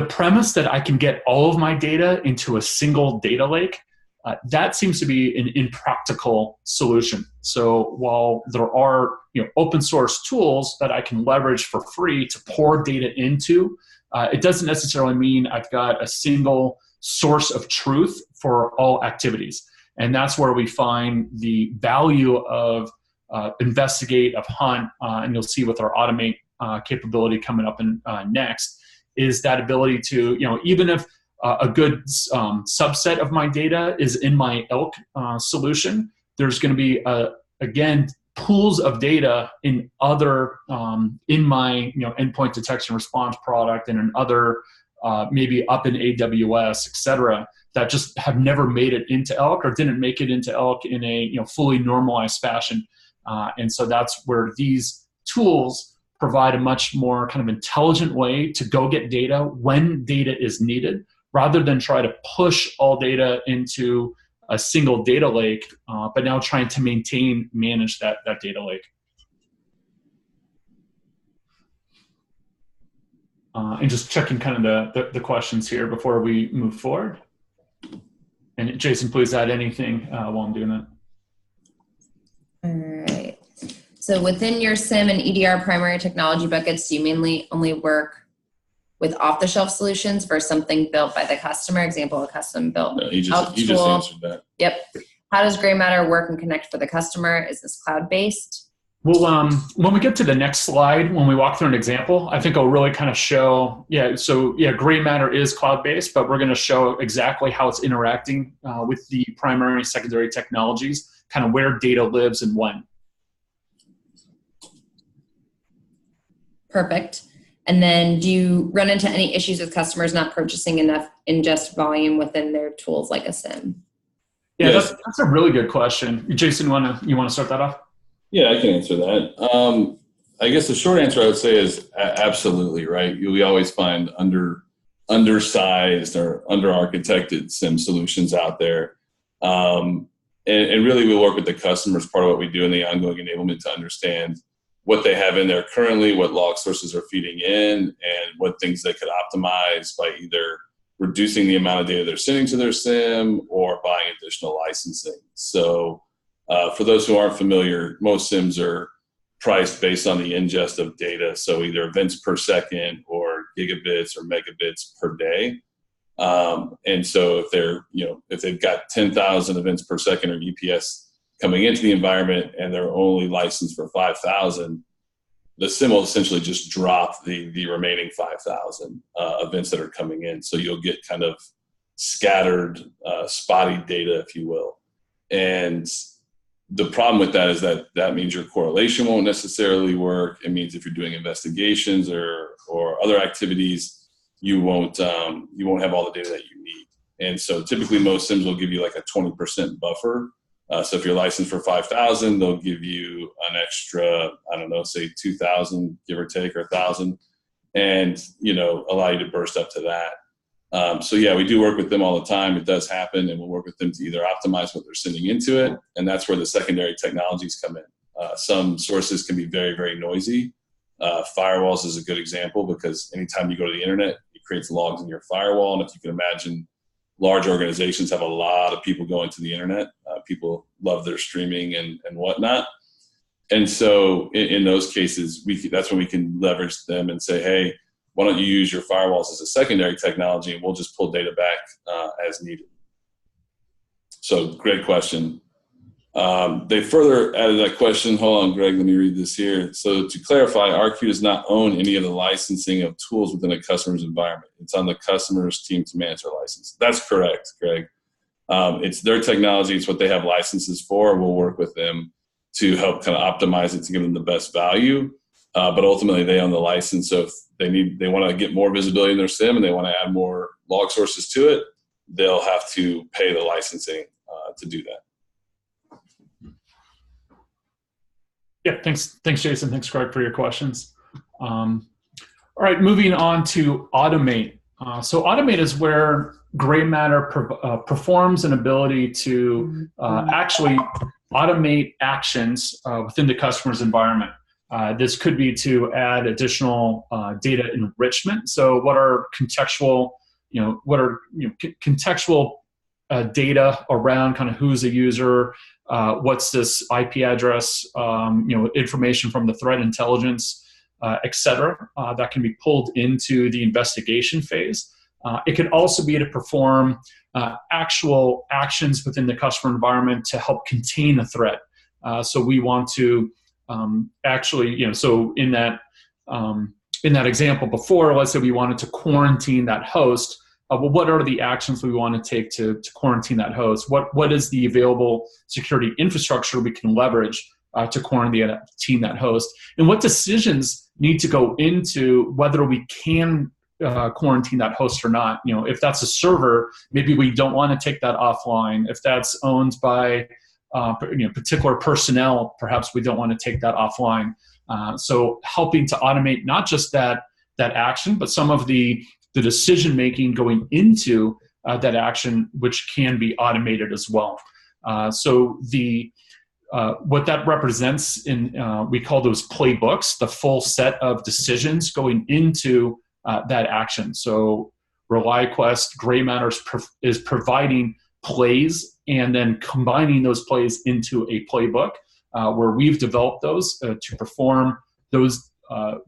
premise that I can get all of my data into a single data lake, that seems to be an impractical solution. So while there are open source tools that I can leverage for free to pour data into, it doesn't necessarily mean I've got a single source of truth for all activities. And that's where we find the value of investigate, of hunt, and you'll see with our automate capability coming up in next, is that ability to, even if a good subset of my data is in my Elk solution, there's going to be, again, pools of data in other, in my endpoint detection response product and in other, maybe up in AWS, et cetera, that just have never made it into Elk or didn't make it into Elk in a fully normalized fashion. And so that's where these tools provide a much more kind of intelligent way to go get data when data is needed, rather than try to push all data into a single data lake, but now trying to manage that data lake. And just checking kind of the questions here before we move forward. And Jason, please add anything while I'm doing that. All right. So within your SIEM and EDR primary technology buckets, do you mainly only work with off-the-shelf solutions versus something built by the customer? Example, a custom built. No, he just answered that. Yep. How does Gray Matter work and connect for the customer? Is this cloud-based? Well, when we get to the next slide, when we walk through an example, I think I'll really kind of show, Gray Matter is cloud-based, but we're going to show exactly how it's interacting with the primary and secondary technologies, kind of where data lives and when. Perfect. And then do you run into any issues with customers not purchasing enough ingest volume within their tools like a SIEM? Yeah, yes. That's a really good question. Jason, you want to start that off? Yeah, I can answer that. I guess the short answer I would say is absolutely, right? We always find undersized or under-architected SIEM solutions out there. And really we work with the customers. Part of what we do in the ongoing enablement to understand what they have in there currently, what log sources are feeding in, and what things they could optimize by either reducing the amount of data they're sending to their SIEM or buying additional licensing. So for those who aren't familiar, most SIEMs are priced based on the ingest of data, so either events per second or gigabits or megabits per day. And so if they've got 10,000 events per second or EPS coming into the environment and they're only licensed for 5,000, the SIM will essentially just drop the remaining 5,000 events that are coming in. So you'll get kind of scattered, spotty data, if you will. And the problem with that is that means your correlation won't necessarily work. It means if you're doing investigations or other activities, you won't have all the data that you need. And so typically most SIMs will give you like a 20% buffer. So if you're licensed for 5,000, they'll give you an extra, I don't know, say 2,000, give or take, or 1,000, and allow you to burst up to that. So yeah, we do work with them all the time. It does happen, and we'll work with them to either optimize what they're sending into it, and that's where the secondary technologies come in. Some sources can be very, very noisy. Firewalls is a good example, because anytime you go to the internet, it creates logs in your firewall, and if you can imagine, large organizations have a lot of people going to the internet. People love their streaming and whatnot. And so in those cases, that's when we can leverage them and say, hey, why don't you use your firewalls as a secondary technology, and we'll just pull data back as needed. So great question. They further added that question. Hold on, Greg, let me read this here. So to clarify, RQ does not own any of the licensing of tools within a customer's environment. It's on the customer's team to manage their license. That's correct, Greg. It's their technology. It's what they have licenses for. We'll work with them to help kind of optimize it to give them the best value. But ultimately, they own the license. So if they want to get more visibility in their SIM and they want to add more log sources to it, they'll have to pay the licensing to do that. Yeah, thanks, Jason. Thanks, Greg, for your questions. All right, moving on to Automate. So Automate is where Gray Matter performs an ability to actually automate actions within the customer's environment. This could be to add additional data enrichment. So what are contextual, contextual data around kind of who's a user, what's this IP address, information from the threat intelligence, et cetera, that can be pulled into the investigation phase. It could also be to perform actual actions within the customer environment to help contain a threat. So we want to actually, so in that example before, let's say we wanted to quarantine that host. Well, what are the actions we want to take to quarantine that host? What is the available security infrastructure we can leverage to quarantine that host? And what decisions need to go into whether we can quarantine that host or not? If that's a server, maybe we don't want to take that offline. If that's owned by particular personnel, perhaps we don't want to take that offline. So helping to automate not just that action, but some of the decision-making going into that action, which can be automated as well. So what that represents we call those playbooks, the full set of decisions going into that action. So ReliaQuest Gray Matter is providing plays and then combining those plays into a playbook where we've developed those to perform those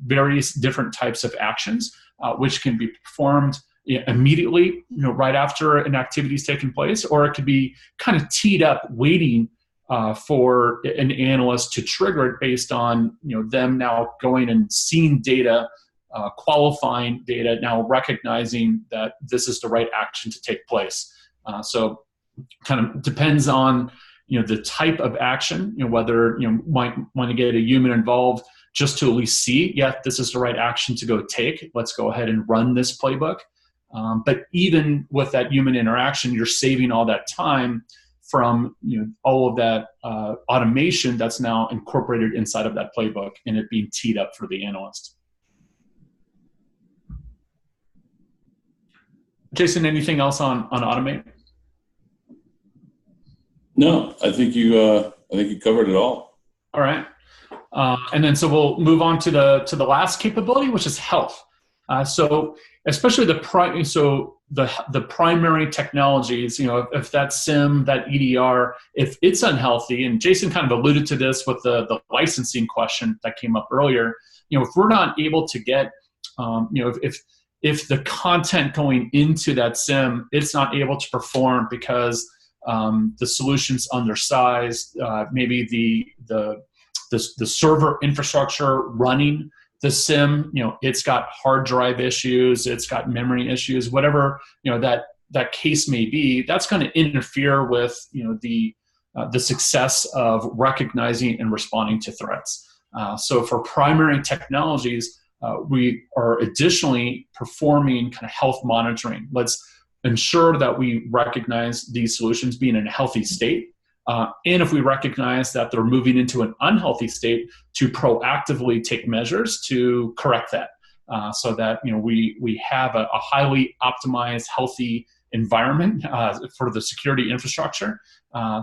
various different types of actions, which can be performed immediately, right after an activity is taking place, or it could be kind of teed up, waiting for an analyst to trigger it based on them now going and seeing data, qualifying data, now recognizing that this is the right action to take place. So kind of depends on the type of action, whether might want to get a human involved just to at least see, this is the right action to go take. Let's go ahead and run this playbook. But even with that human interaction, you're saving all that time from all of that automation that's now incorporated inside of that playbook and it being teed up for the analyst. Jason, anything else on Automate? No, I think you covered it all. All right. And then so we'll move on to the last capability, which is health. So especially the primary technologies, if that SIM, that EDR, if it's unhealthy, and Jason kind of alluded to this with the licensing question that came up earlier, if we're not able to get, if the content going into that SIM, it's not able to perform because the solution's undersized, maybe the server infrastructure running the SIM, it's got hard drive issues, it's got memory issues, whatever that case may be, that's going to interfere with the success of recognizing and responding to threats. So for primary technologies, we are additionally performing kind of health monitoring. Let's ensure that we recognize these solutions being in a healthy state. And if we recognize that they're moving into an unhealthy state, to proactively take measures to correct that, so that we have a highly optimized, healthy environment for the security infrastructure,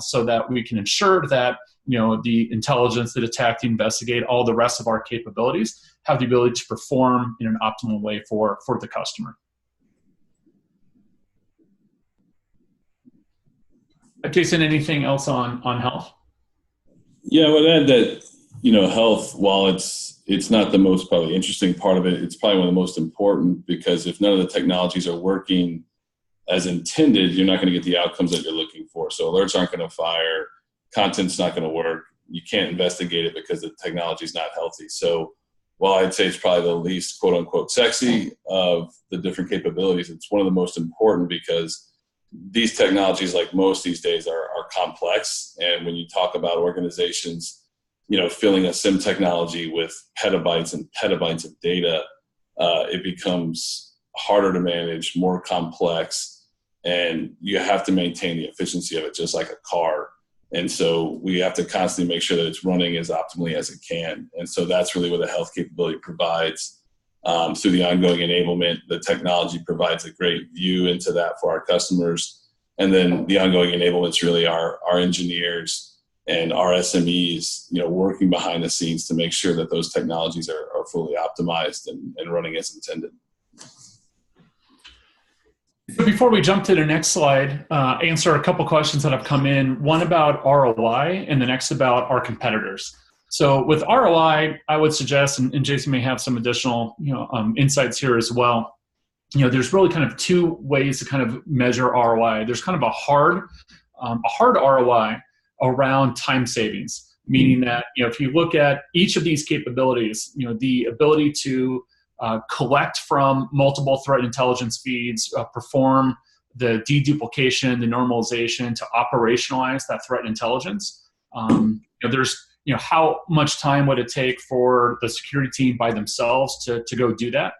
so that we can ensure that the intelligence, the detect, the investigate, all the rest of our capabilities have the ability to perform in an optimal way for the customer. Jason, anything else on health? Yeah, I would add that health, while it's not the most probably interesting part of it, it's probably one of the most important, because if none of the technologies are working as intended, you're not going to get the outcomes that you're looking for. So alerts aren't going to fire, content's not going to work, you can't investigate it because the technology is not healthy. So while I'd say it's probably the least quote unquote sexy of the different capabilities, it's one of the most important, because these technologies, like most these days, are complex. And when you talk about organizations, filling a SIM technology with petabytes and petabytes of data, it becomes harder to manage, more complex, and you have to maintain the efficiency of it, just like a car. And so we have to constantly make sure that it's running as optimally as it can. And so that's really what the health capability provides. Through the ongoing enablement, the technology provides a great view into that for our customers. And then the ongoing enablement's really our engineers and our SMEs, working behind the scenes to make sure that those technologies are fully optimized and running as intended. Before we jump to the next slide, answer a couple questions that have come in, one about ROI and the next about our competitors. So with ROI, I would suggest, and Jason may have some additional insights here as well, there's really kind of two ways to kind of measure ROI. There's kind of a hard ROI around time savings, meaning that if you look at each of these capabilities, the ability to collect from multiple threat intelligence feeds, perform the deduplication, the normalization, to operationalize that threat intelligence. There's how much time would it take for the security team by themselves to go do that,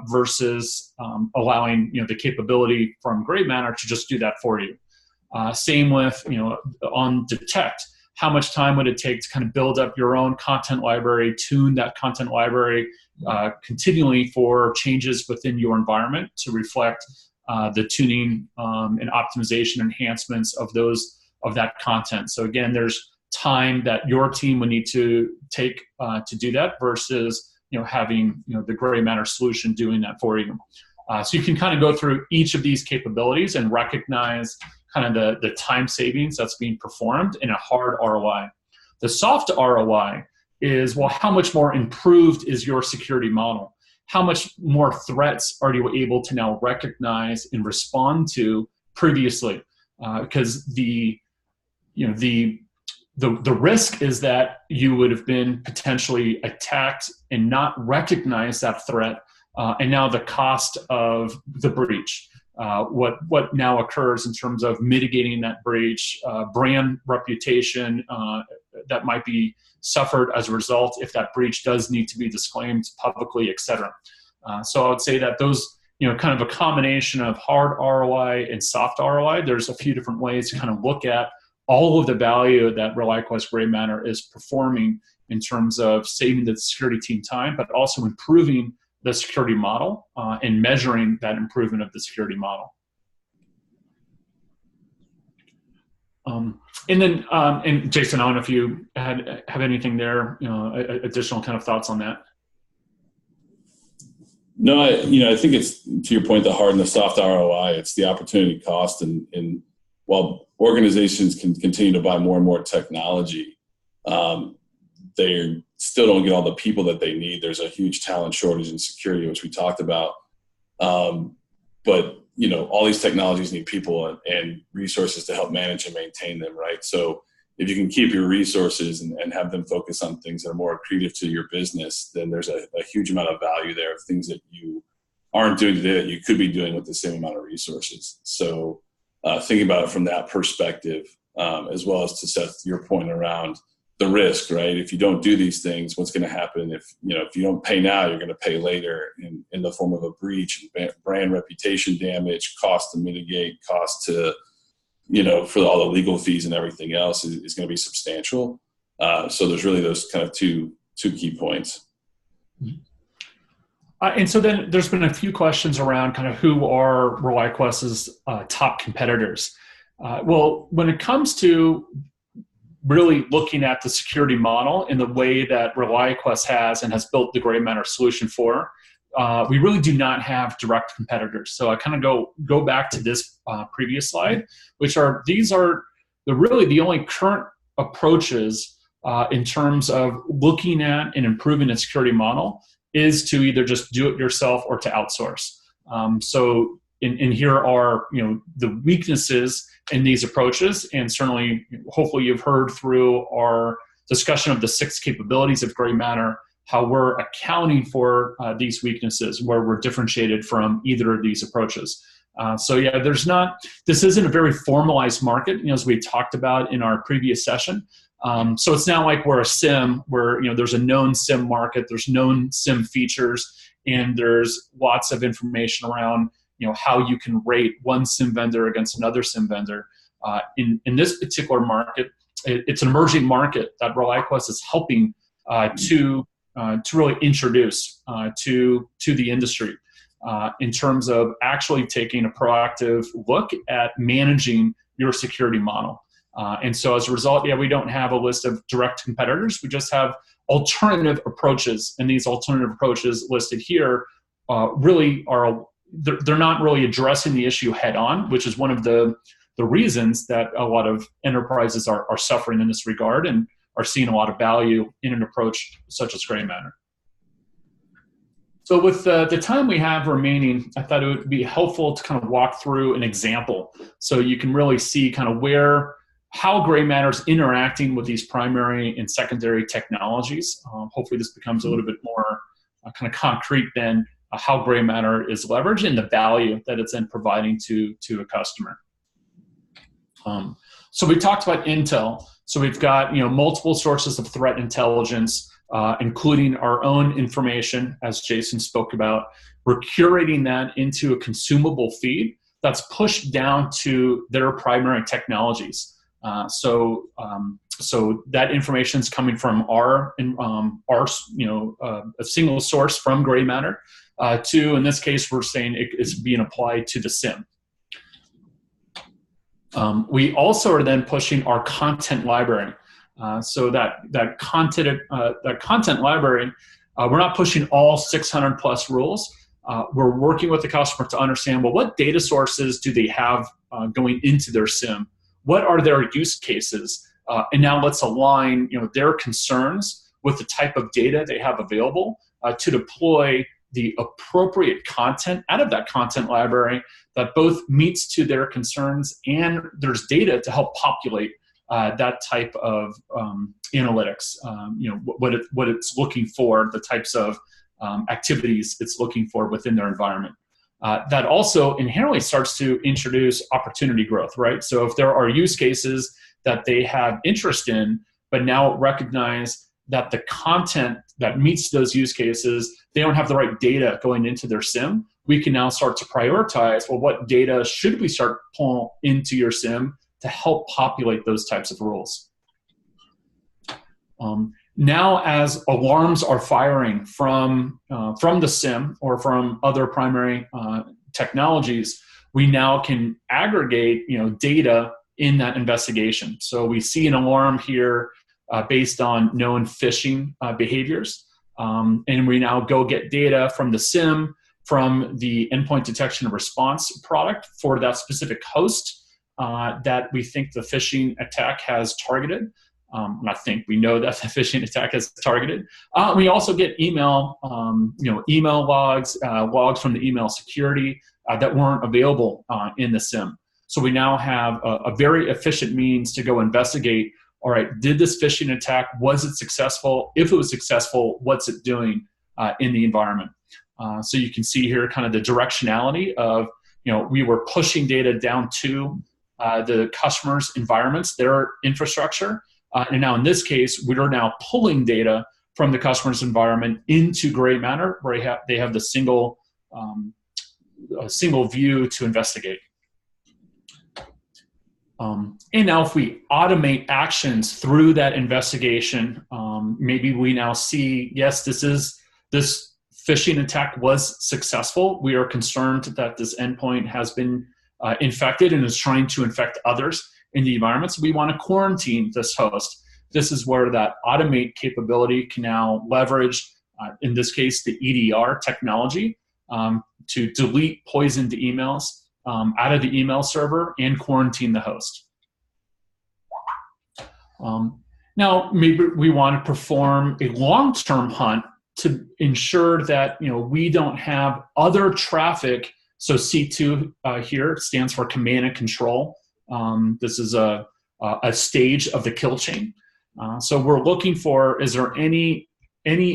versus allowing the capability from Gray Matter to just do that for you. Same with on detect, how much time would it take to kind of build up your own content library, tune that content library continually for changes within your environment to reflect the tuning and optimization enhancements of that content. So again, there's time that your team would need to take to do that, versus having the Gray Matter solution doing that for you. So you can kind of go through each of these capabilities and recognize kind of the time savings that's being performed in a hard ROI. The soft ROI is, well, how much more improved is your security model? How much more threats are you able to now recognize and respond to previously? Because the risk is that you would have been potentially attacked and not recognize that threat, and now the cost of the breach, what now occurs in terms of mitigating that breach, brand reputation that might be suffered as a result if that breach does need to be disclaimed publicly, et cetera. So I would say that those, kind of a combination of hard ROI and soft ROI, there's a few different ways to kind of look at all of the value that ReliaQuest Gray Matter is performing in terms of saving the security team time, but also improving the security model and measuring that improvement of the security model. And then, and Jason, I don't know if you have anything there, additional kind of thoughts on that. No, I think it's, to your point, the hard and the soft ROI. It's the opportunity cost, and while organizations can continue to buy more and more technology, they still don't get all the people that they need. There's a huge talent shortage in security, which we talked about. But all these technologies need people and resources to help manage and maintain them, right? So if you can keep your resources and have them focus on things that are more accretive to your business, then there's a huge amount of value there of things that you aren't doing today that you could be doing with the same amount of resources. So thinking about it from that perspective, as well as to Seth, your point around the risk, right? If you don't do these things, what's going to happen if you don't pay now, you're going to pay later in the form of a breach, brand reputation damage, cost to mitigate, cost to, for all the legal fees and everything else is going to be substantial. So there's really those kind of two key points. And so then there's been a few questions around kind of who are ReliaQuest's top competitors. Well, when it comes to really looking at the security model in the way that ReliaQuest has built the Gray Matter solution for, we really do not have direct competitors. So I kind of go back to this previous slide, these are really the only current approaches in terms of looking at and improving a security model is to either just do it yourself or to outsource. So here are the weaknesses in these approaches, and certainly, hopefully, you've heard through our discussion of the 6 capabilities of Gray Matter how we're accounting for these weaknesses, where we're differentiated from either of these approaches. This isn't a very formalized market, as we talked about in our previous session. So it's not like we're a SIM where there's a known SIM market, there's known SIM features, and there's lots of information around how you can rate one SIM vendor against another SIM vendor. In this particular market, it's an emerging market that ReliaQuest is helping to really introduce to the industry in terms of actually taking a proactive look at managing your security model. And so as a result, we don't have a list of direct competitors. We just have alternative approaches, and these alternative approaches listed here really are they're not really addressing the issue head on, which is one of the reasons that a lot of enterprises are suffering in this regard and are seeing a lot of value in an approach such as Gray Matter. So with the time we have remaining, I thought it would be helpful to kind of walk through an example so you can really see kind of how Gray Matter is interacting with these primary and secondary technologies. Hopefully this becomes a little bit more kind of concrete than how Gray Matter is leveraged and the value that it's then providing to a customer. So we talked about Intel. So we've got multiple sources of threat intelligence, including our own information, as Jason spoke about. We're curating that into a consumable feed that's pushed down to their primary technologies. So that information is coming from a single source from Gray Matter to, in this case, we're saying it's being applied to the SIM. We also are then pushing our content library. So that content library, we're not pushing all 600 plus rules. We're working with the customer to understand, well, what data sources do they have going into their SIM? What are their use cases? And now let's align their concerns with the type of data they have available to deploy the appropriate content out of that content library that both meets to their concerns and there's data to help populate that type of analytics, what it's looking for, the types of activities it's looking for within their environment. That also inherently starts to introduce opportunity growth, right? So if there are use cases that they have interest in, but now recognize that the content that meets those use cases, they don't have the right data going into their SIM, we can now start to prioritize, well, what data should we start pulling into your SIM to help populate those types of rules? Now, as alarms are firing from the SIM or from other primary technologies, we now can aggregate data in that investigation. So we see an alarm here based on known phishing behaviors, and we now go get data from the SIM from the endpoint detection and response product for that specific host that we think the phishing attack has targeted. Not think, we know that the phishing attack has targeted. We also get email, email logs, logs from the email security that weren't available in the SIEM. So we now have a very efficient means to go investigate, all right, did this phishing attack, was it successful? If it was successful, what's it doing in the environment? So you can see here kind of the directionality of, we were pushing data down to the customer's environments, their infrastructure. And now in this case, we are now pulling data from the customer's environment into Gray Matter, where they have the single view to investigate. And now if we automate actions through that investigation, maybe we now see, yes, this phishing attack was successful. We are concerned that this endpoint has been infected and is trying to infect others in the environment. So we want to quarantine this host. This is where that automate capability can now leverage, in this case, the EDR technology to delete poisoned emails out of the email server and quarantine the host. Now, maybe we want to perform a long-term hunt to ensure that we don't have other traffic. So C2 here stands for command and control. This is a stage of the kill chain. So we're looking for, is there any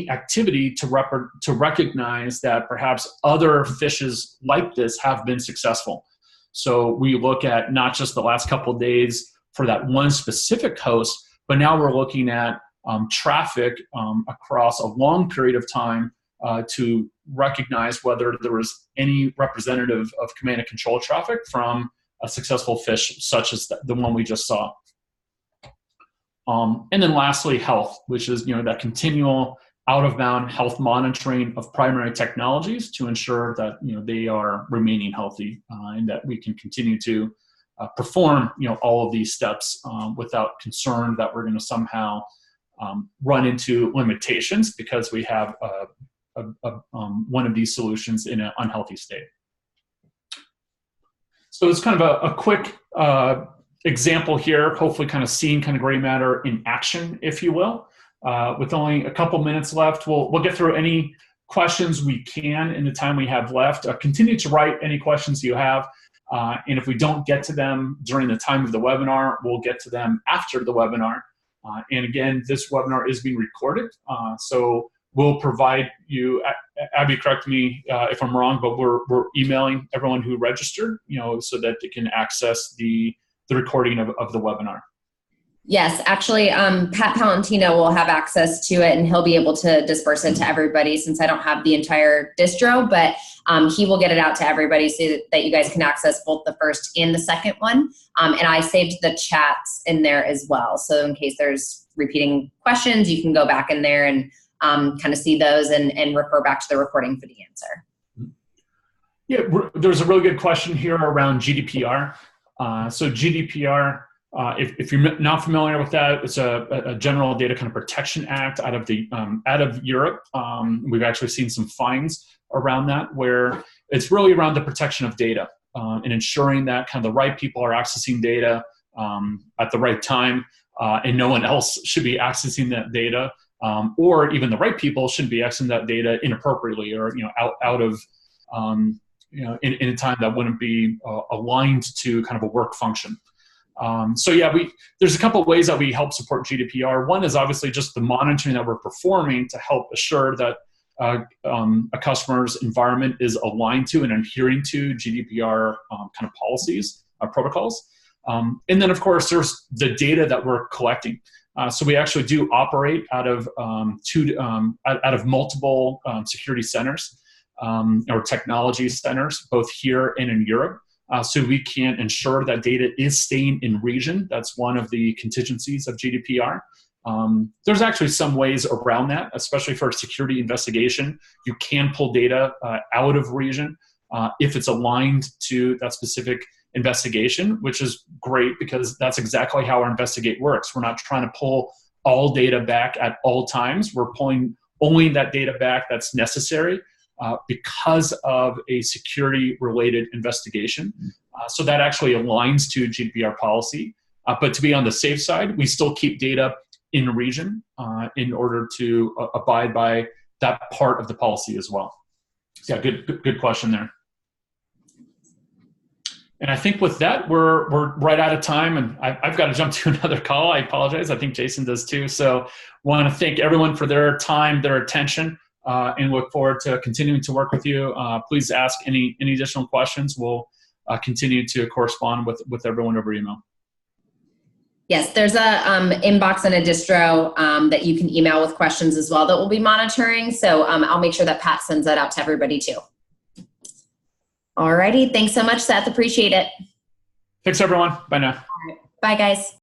activity to recognize that perhaps other phishes like this have been successful? So we look at not just the last couple of days for that one specific host, but now we're looking at traffic across a long period of time to recognize whether there was any representative of command and control traffic from a successful phish such as the one we just saw. And then lastly, health, which is that continual out-of-bound health monitoring of primary technologies to ensure that they are remaining healthy and that we can continue to perform all of these steps without concern that we're going to somehow run into limitations because we have one of these solutions in an unhealthy state. So it's kind of a quick example here, hopefully kind of seeing kind of Gray Matter in action, if you will. With only a couple minutes left, we'll get through any questions we can in the time we have left. Continue to write any questions you have. And if we don't get to them during the time of the webinar, we'll get to them after the webinar. And again, this webinar is being recorded. So we'll provide you, Abby, correct me if I'm wrong, but we're emailing everyone who registered, so that they can access the recording of the webinar. Yes, actually, Pat Palantino will have access to it and he'll be able to disperse it to everybody since I don't have the entire distro, but he will get it out to everybody so that you guys can access both the first and the second one. And I saved the chats in there as well. So in case there's repeating questions, you can go back in there and kind of see those and refer back to the recording for the answer. Yeah, there's a really good question here around GDPR. So GDPR, if you're not familiar with that, it's a General Data kind of Protection Act out of Europe. We've actually seen some fines around that, where it's really around the protection of data and ensuring that kind of the right people are accessing data at the right time, and no one else should be accessing that data, or even the right people shouldn't be accessing that data inappropriately or out of in a time that wouldn't be aligned to kind of a work function. So yeah, there's a couple of ways that we help support GDPR. One is obviously just the monitoring that we're performing to help assure that a customer's environment is aligned to and adhering to GDPR kind of policies, protocols. And then of course there's the data that we're collecting. So we actually do operate out of multiple security centers or technology centers, both here and in Europe. So we can ensure that data is staying in region. That's one of the contingencies of GDPR. There's actually some ways around that, especially for a security investigation. You can pull data out of region if it's aligned to that specific investigation, which is great because that's exactly how our Investigate works. We're not trying to pull all data back at all times. We're pulling only that data back that's necessary because of a security-related investigation. So that actually aligns to GDPR policy. But to be on the safe side, we still keep data in region in order to abide by that part of the policy as well. Yeah, good question there. And I think with that, we're right out of time, and I've got to jump to another call. I apologize. I think Jason does too. So want to thank everyone for their time, their attention, and look forward to continuing to work with you. Please ask any additional questions. We'll continue to correspond with everyone over email. Yes, there's a inbox and a distro that you can email with questions as well that we'll be monitoring. So I'll make sure that Pat sends that out to everybody too. All righty. Thanks so much, Seth. Appreciate it. Thanks, everyone. Bye now. Bye, guys.